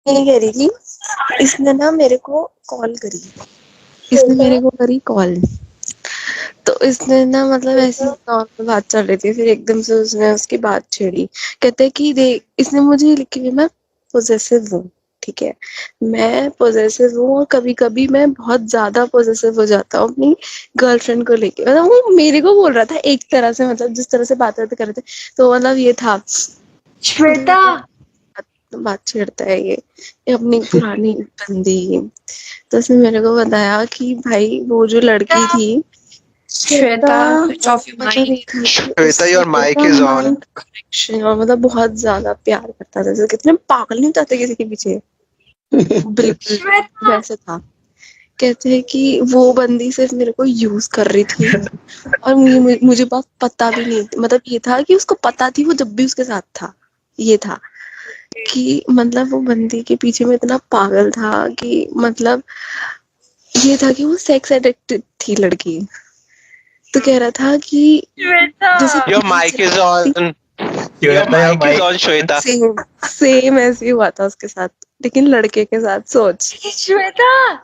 नहीं करी थी। इसने ना मेरे को कॉल करी। इसने मेरे को करी कॉल। तो इसने ना मतलब ऐसी नॉर्मल बात चल रही थी, फिर एकदम से उसने उसकी बात छेड़ी। कहते कि देख, इसने मुझे लिखी हुई, मैं पोजेसिव हूँ, ठीक है। मैं पोजेसिव हूँ और कभी कभी मैं बहुत ज्यादा पोजेसिव हो जाता हूँ अपनी गर्लफ्रेंड को लेके। मतलब वो मेरे को बोल रहा था एक तरह से, मतलब जिस तरह से बात कर रहे थे, तो मतलब ये था। श्वेता, बात छेड़ता है ये अपनी पुरानी बंदी। तो उसने मेरे को बताया कि भाई वो जो लड़की थी, श्वेता, स्विच ऑफ योर मतलब ये माइक। था कि Shweta, your mic is on. Connection, और मतलब बहुत ज्यादा प्यार करता था, जैसे कितने पागल नहीं होते किसी के पीछे, बिल्कुल वैसे था। कहते हैं कि वो बंदी सिर्फ मेरे को यूज कर रही थी, और मुझे बात पता भी नहीं, मतलब ये था कि उसको पता थी वो जब भी उसके साथ था। ये था कि मतलब वो बंदी के पीछे में इतना पागल था कि मतलब ये था कि वो सेक्स एडिक्टेड थी लड़की। तो कह रहा था कि जैसे Your mic is on. Your mic is on, Shweta. Same ऐसे ही हुआ था उसके साथ, लेकिन लड़के के साथ। सोच श्वेता,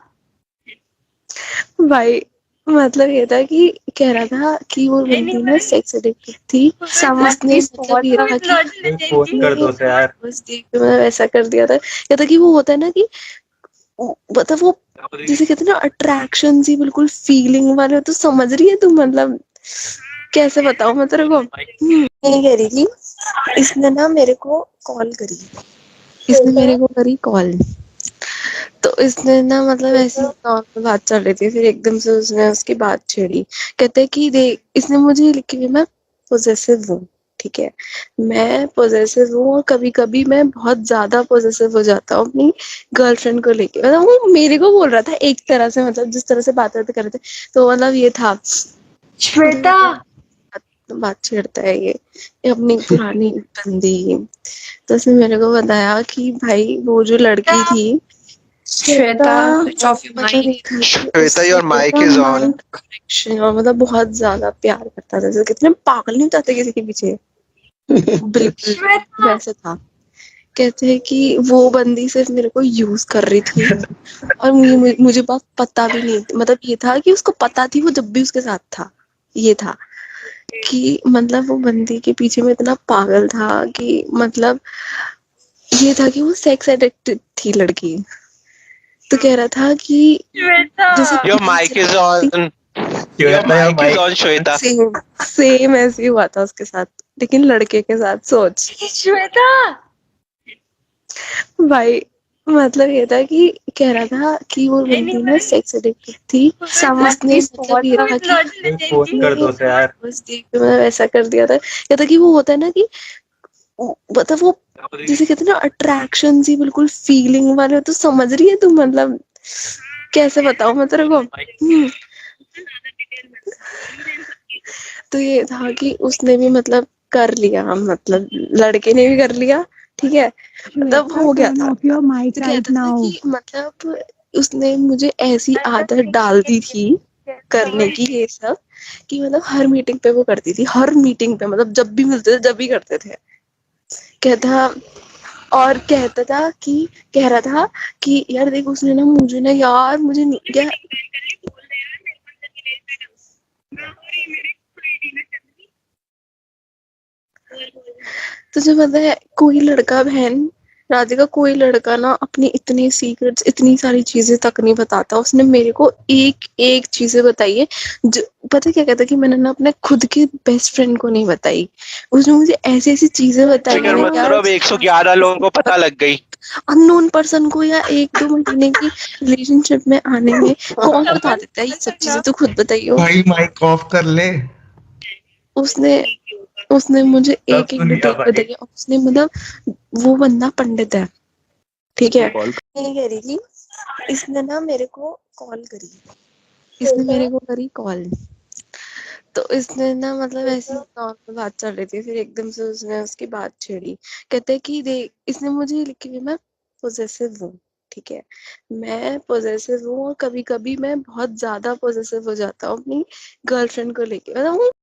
भाई, मतलब ये था कि कह रहा था कि वो बंदी ना सेक्स एडिक्टेड थी। उसने मतलब ये था कि फोन कर दो उसे यार। बस देख मतलब ऐसा कर दिया था। ये था कि वो होता है ना कि मतलब वो जैसे कहते हैं ना अट्रैक्शन सी, बिल्कुल फीलिंग वाले। तो समझ रही है तू, मतलब कैसे बताऊं मैं तेरे को। नहीं कह रही थी। इसने ना मेरे को कॉल करी। इसने मेरे को करी कॉल। तो इसने ना मतलब ऐसी नॉर्मल बात चल रही थी, फिर एकदम से उसने उसकी बात छेड़ी। कहते कि देख, इसने मुझे लिखी हुई, मैं पोजेसिव हूँ, ठीक है। मैं पोजेसिव हूँ और कभी कभी मैं बहुत ज्यादा पोजेसिव हो जाता हूँ अपनी गर्लफ्रेंड को लेके। मतलब वो मेरे को बोल रहा था एक तरह से, मतलब जिस तरह से बात कर रहे थे, तो मतलब ये था। श्वेता, बात छेड़ता है ये अपनी पुरानी बंदी। तो उसने मेरे को बताया कि भाई वो जो लड़की थी, श्वेता, स्विच ऑफ योर मतलब ये माइक। था कि Shweta, your mic is on. Connection, और मतलब बहुत ज्यादा प्यार करता था, जैसे कितने पागल नहीं होते किसी के पीछे, बिल्कुल वैसे था। कहते हैं कि वो बंदी सिर्फ मेरे को यूज कर रही थी, और मुझे बात पता भी नहीं, मतलब ये था कि उसको पता थी वो जब भी उसके साथ था। ये था कि मतलब वो बंदी के पीछे में इतना पागल था कि मतलब ये था कि वो सेक्स एडिक्टेड थी लड़की। तो कह रहा था कि जैसे Your mic is on. Your mic is on, Shweta. Same ऐसे ही हुआ था उसके साथ, लेकिन लड़के के साथ। सोच श्वेता, भाई, मतलब ये था कि कह रहा था कि वो बंदी ना सेक्स एडिक्टेड थी। उसने मतलब ये था कि फोन कर दो उसे यार। बस देख मतलब ऐसा कर दिया था। ये था कि वो होता है ना कि मतलब वो जैसे कहते हैं ना अट्रैक्शन सी, बिल्कुल फीलिंग वाले। तो समझ रही है तू, मतलब कैसे बताऊं मैं तेरे को। तो ये था कि उसने भी मतलब कर लिया, मतलब लड़के ने भी कर लिया, ठीक है। मतलब हो गया था। तो कहता था कि मतलब उसने मुझे ऐसी आदत डाल दी थी करने की ये सब, कि मतलब हर मीटिंग पे वो करती थी, हर मीटिंग पे, मतलब जब भी मिलते थे जब भी करते थे। कहता और कहता था कि कह रहा था कि यार देख, उसने ना मुझे ना यार, मुझे नहीं क्या तुझे पता है, कोई लड़का बहन राधिका, कोई लड़का ना अपनी इतनी सीक्रेट्स, इतनी सारी चीजें तक नहीं बताता। उसने मेरे को एक एक चीजें बताई है जो, पता है क्या कहता है कि मैंने ना अपने खुद के बेस्ट फ्रेंड को नहीं बताई। उसने मुझे ऐसी ऐसी चीजें बताई फिकर है मत यार, करो, अब 111 लोगों को पता लग गई। अननोन पर्सन को, या 1-2 महीने की रिलेशनशिप में आने में कौन बता देता है ये सब चीजें। तो खुद बताइयो। भाई माइक ऑफ कर ले। उसने उसने मुझे सब एक एक सुन लिया डिटेल भाई। बताई है। उसने मतलब वो बंदा पंडित है, ठीक है। नहीं कह रही थी। इसने ना मेरे को कॉल करी। इसने मेरे को करी कॉल। तो इसने ना मतलब ऐसी नॉर्मल बात चल रही थी, फिर एकदम से उसने उसकी बात छेड़ी। कहते कि देख, इसने मुझे लिखी हुई, मैं पोजेसिव हूँ, ठीक है। मैं पोजेसिव हूँ और कभी कभी मैं बहुत ज्यादा पोजेसिव हो जाता हूँ अपनी गर्लफ्रेंड को लेके। मतलब वो